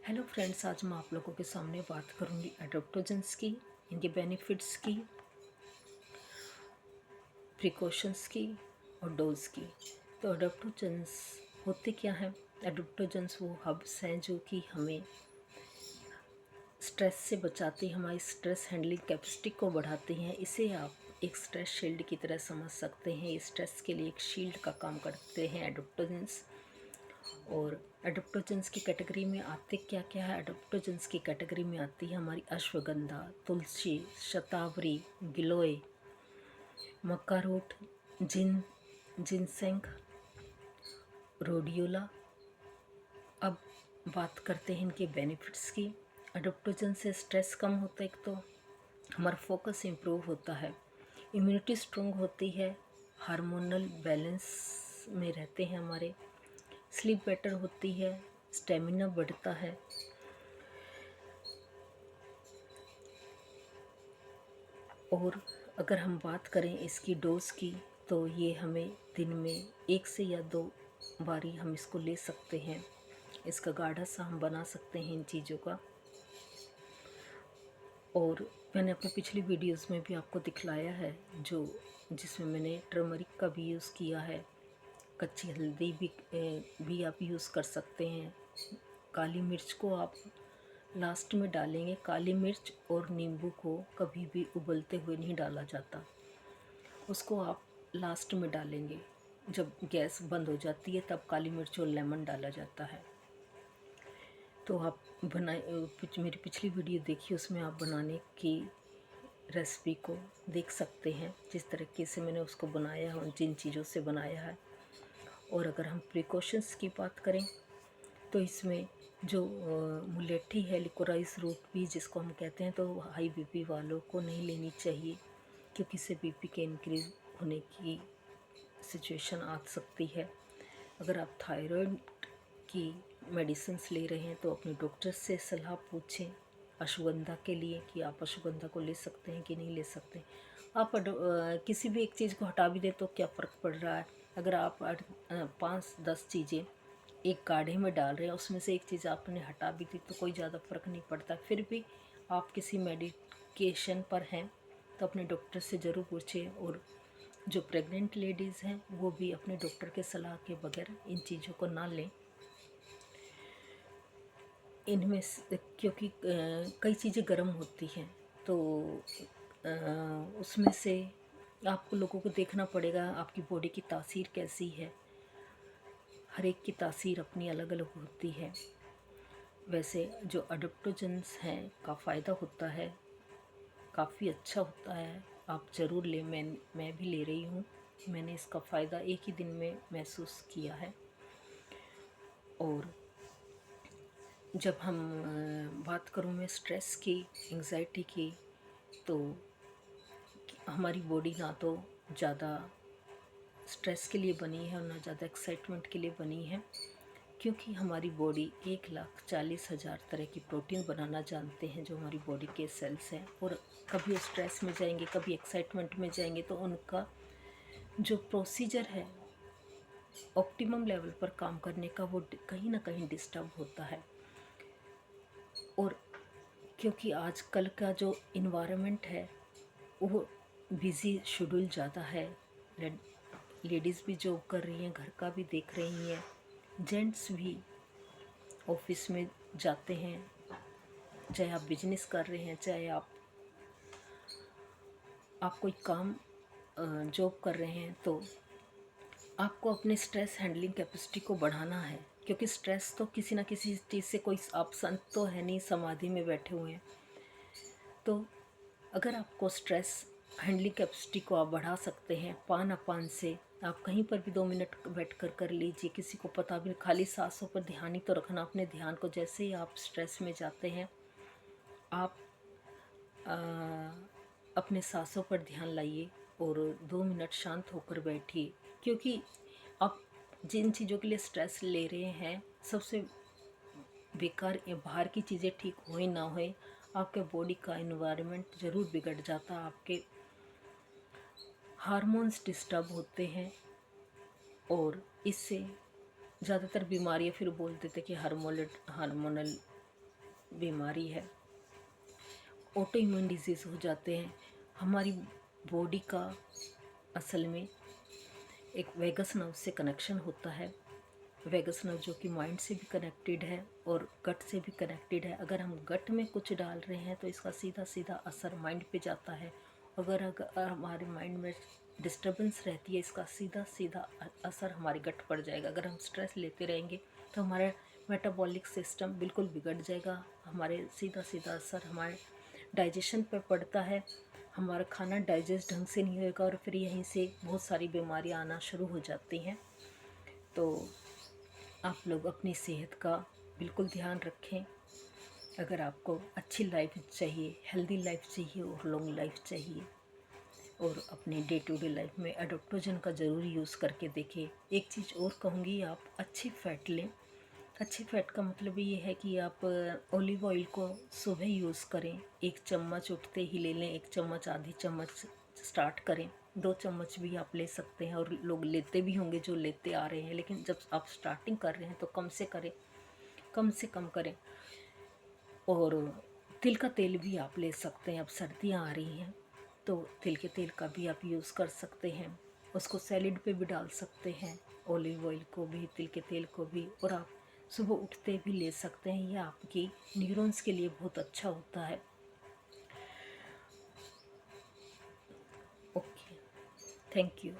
Hello friends, आज मैं आप लोगों के सामने बात करूंगी एडोप्टोजेंस की, इनके बेनिफिट्स की, प्रिकॉशंस की और डोज की। तो एडोप्टोजेंस होते क्या हैं? एडोप्टोजेंस वो हब्स हैं जो कि हमें स्ट्रेस से बचाते हैं, हमारी स्ट्रेस हैंडलिंग कैपेसिटी को बढ़ाते हैं। इसे आप एक स्ट्रेस शील्ड की तरह समझ सकते हैं। ये स्ट्रेस के लिए एक शील्ड का काम करते हैं एडोप्टोजेंस। और एडोप्टोजेंस की कैटेगरी में आते क्या क्या है? एडोप्टोजेंस की कैटेगरी में आती है हमारी अश्वगंधा, तुलसी, शतावरी, गिलोय, मक्का रूट, जिनसेंग, रोडियोला। अब बात करते हैं इनके बेनिफिट्स की। एडोप्टोजन से स्ट्रेस कम होता है, एक तो हमारा फोकस इम्प्रूव होता है, इम्यूनिटी स्ट्रॉन्ग होती है, हार्मोनल बैलेंस में रहते हैं हमारे, स्लीप बेटर होती है, स्टेमिना बढ़ता है। और अगर हम बात करें इसकी डोज की, तो ये हमें दिन में 1 से या 2 बारी हम इसको ले सकते हैं। इसका गाढ़ा सा हम बना सकते हैं इन चीज़ों का। और मैंने अपनी पिछली वीडियोस में भी आपको दिखलाया है, जिसमें मैंने टर्मरिक का भी यूज़ किया है, कच्ची हल्दी भी आप यूज़ कर सकते हैं। काली मिर्च को आप लास्ट में डालेंगे। काली मिर्च और नींबू को कभी भी उबलते हुए नहीं डाला जाता, उसको आप लास्ट में डालेंगे। जब गैस बंद हो जाती है तब काली मिर्च और लेमन डाला जाता है। तो आप मेरी पिछली वीडियो देखिए, उसमें आप बनाने की रेसिपी को देख सकते हैं, जिस तरीके से मैंने उसको बनाया है और जिन चीज़ों से बनाया है। और अगर हम प्रिकॉशंस की बात करें, तो इसमें जो मुलेठी है, लिकोराइस रूट भी जिसको हम कहते हैं, तो हाई बीपी वालों को नहीं लेनी चाहिए, क्योंकि इससे बीपी के इंक्रीज होने की सिचुएशन आ सकती है। अगर आप थायराइड की मेडिसिन्स ले रहे हैं तो अपने डॉक्टर से सलाह पूछें अश्वगंधा के लिए, कि आप अश्वगंधा को ले सकते हैं कि नहीं ले सकते। आप किसी भी एक चीज़ को हटा भी दें तो क्या फ़र्क पड़ रहा है? अगर आप 5-10 चीज़ें एक काढ़े में डाल रहे हैं, उसमें से एक चीज़ आपने हटा भी दी तो कोई ज़्यादा फ़र्क नहीं पड़ता। फिर भी आप किसी मेडिकेशन पर हैं तो अपने डॉक्टर से ज़रूर पूछें। और जो प्रेग्नेंट लेडीज़ हैं वो भी अपने डॉक्टर के सलाह के बगैर इन चीज़ों को ना लें। इनमें क्योंकि कई चीज़ें गर्म होती हैं, तो उसमें से आपको लोगों को देखना पड़ेगा आपकी बॉडी की तासीर कैसी है। हर एक की तासीर अपनी अलग अलग होती है। वैसे जो अडोप्टोजेंस हैं का फ़ायदा होता है, काफ़ी अच्छा होता है, आप ज़रूर लें। मैं भी ले रही हूँ। मैंने इसका फ़ायदा एक ही दिन में महसूस किया है। और जब हम बात करूँ मैं स्ट्रेस की, एंजाइटी की, तो हमारी बॉडी ना तो ज़्यादा स्ट्रेस के लिए बनी है और ना ज़्यादा एक्साइटमेंट के लिए बनी है, क्योंकि हमारी बॉडी 1,40,000 तरह की प्रोटीन बनाना जानते हैं, जो हमारी बॉडी के सेल्स हैं। और कभी स्ट्रेस में जाएंगे, कभी एक्साइटमेंट में जाएंगे, तो उनका जो प्रोसीजर है ऑप्टिमम लेवल पर काम करने का, वो कहीं ना कहीं डिस्टर्ब होता है। और क्योंकि आजकल का जो इन्वायरमेंट है वो बिज़ी शेड्यूल ज़्यादा है, लेडीज़ भी जॉब कर रही हैं, घर का भी देख रही हैं, जेंट्स भी ऑफिस में जाते हैं, चाहे आप बिजनेस कर रहे हैं, चाहे आप कोई काम जॉब कर रहे हैं, तो आपको अपने स्ट्रेस हैंडलिंग कैपेसिटी को बढ़ाना है। क्योंकि स्ट्रेस तो किसी ना किसी चीज़ से, कोई आप संत तो है नहीं समाधि में बैठे हुए हैं। तो अगर आपको स्ट्रेस हैंडलिंग कैपेसिटी को आप बढ़ा सकते हैं पान अपान से। आप कहीं पर भी 2 मिनट बैठ कर लीजिए, किसी को पता भी नहीं, खाली सांसों पर ध्यान ही तो रखना अपने ध्यान को। जैसे ही आप स्ट्रेस में जाते हैं, आप आ, अपने सांसों पर ध्यान लाइए और 2 मिनट शांत होकर बैठिए। क्योंकि आप जिन चीज़ों के लिए स्ट्रेस ले रहे हैं, सबसे बेकार या बाहर की चीज़ें ठीक हो ना हो, आपके बॉडी का एनवायरनमेंट ज़रूर बिगड़ जाता है, आपके हार्मोन्स डिस्टर्ब होते हैं। और इससे ज़्यादातर बीमारियां फिर बोल देते कि हार्मोनल बीमारी है, ऑटो इम्यून डिजीज़ हो जाते हैं। हमारी बॉडी का असल में एक वेगस नर्व से कनेक्शन होता है। वेगस नर्व जो कि माइंड से भी कनेक्टेड है और गट से भी कनेक्टेड है। अगर हम गट में कुछ डाल रहे हैं तो इसका सीधा सीधा असर माइंड पे जाता है। अगर हमारे माइंड में डिस्टर्बेंस रहती है, इसका सीधा सीधा असर हमारे गट पर जाएगा। अगर हम स्ट्रेस लेते रहेंगे तो हमारा मेटाबॉलिक सिस्टम बिल्कुल बिगड़ जाएगा। हमारे सीधा सीधा असर हमारे डाइजेशन पर पड़ता है। हमारा खाना डाइजेस्ट ढंग से नहीं होगा और फिर यहीं से बहुत सारी बीमारियां आना शुरू हो जाती हैं। तो आप लोग अपनी सेहत का बिल्कुल ध्यान रखें। अगर आपको अच्छी लाइफ चाहिए, हेल्दी लाइफ चाहिए और लॉन्ग लाइफ चाहिए, और अपने डे टू डे लाइफ में एडोप्टोजन का ज़रूर यूज़ करके देखें। एक चीज़ और कहूँगी, आप अच्छी फ़ैट लें। अच्छी फ़ैट का मतलब ये है कि आप ऑलिव ऑयल को सुबह यूज़ करें, 1 चम्मच उठते ही ले लें, 1 चम्मच, आधी चम्मच स्टार्ट करें, 2 चम्मच भी आप ले सकते हैं। और लोग लेते भी होंगे जो लेते आ रहे हैं, लेकिन जब आप स्टार्टिंग कर रहे हैं तो कम से करें, कम से कम करें। और तिल का तेल भी आप ले सकते हैं। अब सर्दियाँ आ रही हैं तो तिल के तेल का भी आप यूज़ कर सकते हैं। उसको सैलेड पे भी डाल सकते हैं, ऑलिव ऑयल को भी, तिल के तेल को भी। और आप सुबह उठते भी ले सकते हैं। यह आपकी न्यूरॉन्स के लिए बहुत अच्छा होता है। Okay, thank you.